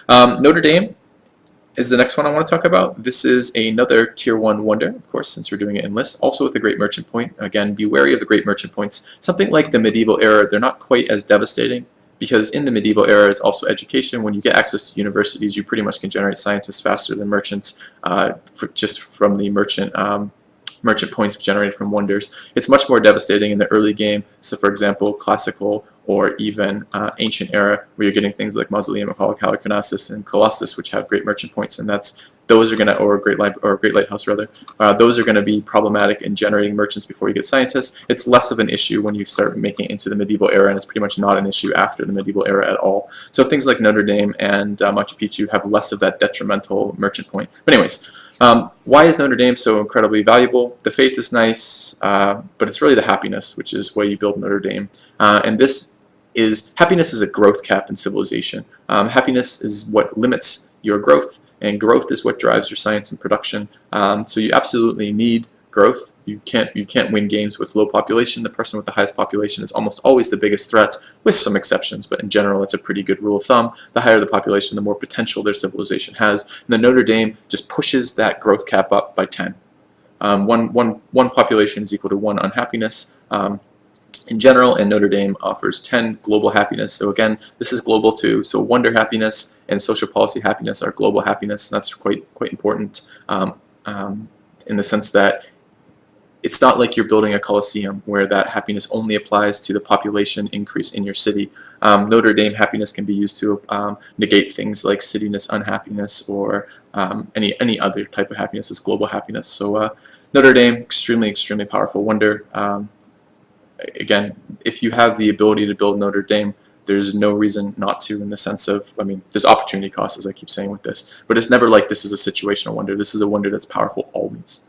Notre Dame is the next one I want to talk about. This is another Tier 1 wonder, of course, since we're doing it in lists, also with a great merchant point. Again, be wary of the great merchant points. Something like the medieval era, they're not quite as devastating, because in the medieval era is also education. When you get access to universities, you pretty much can generate scientists faster than merchants, just from the merchant points generated from wonders. It's much more devastating in the early game, so for example, classical or even ancient era, where you're getting things like Mausoleum of Halicarnassus and Colossus, which have great merchant points, and those are going to, or Great Lighthouse rather, those are going to be problematic in generating merchants before you get scientists. It's less of an issue when you start making it into the medieval era, and it's pretty much not an issue after the medieval era at all. So things like Notre Dame and Machu Picchu have less of that detrimental merchant point. But anyways, why is Notre Dame so incredibly valuable? The faith is nice, but it's really the happiness, which is why you build Notre Dame. And happiness is a growth cap in civilization. Happiness is what limits your growth, and growth is what drives your science and production. So you absolutely need growth. You can't win games with low population. The person with the highest population is almost always the biggest threat, with some exceptions, but in general it's a pretty good rule of thumb. The higher the population, the more potential their civilization has. And the Notre Dame just pushes that growth cap up by 10. One population is equal to 1 unhappiness. In general, and Notre Dame offers 10 global happiness. So again, this is global too. So wonder happiness and social policy happiness are global happiness. And that's quite important in the sense that it's not like you're building a coliseum where that happiness only applies to the population increase in your city. Notre Dame happiness can be used to negate things like cityness unhappiness, or any other type of happiness is global happiness. So Notre Dame, extremely powerful wonder. Again, if you have the ability to build Notre Dame, there's no reason not to, in the sense of, I mean, there's opportunity costs, as I keep saying with this, but it's never like this is a situational wonder. This is a wonder that's powerful always.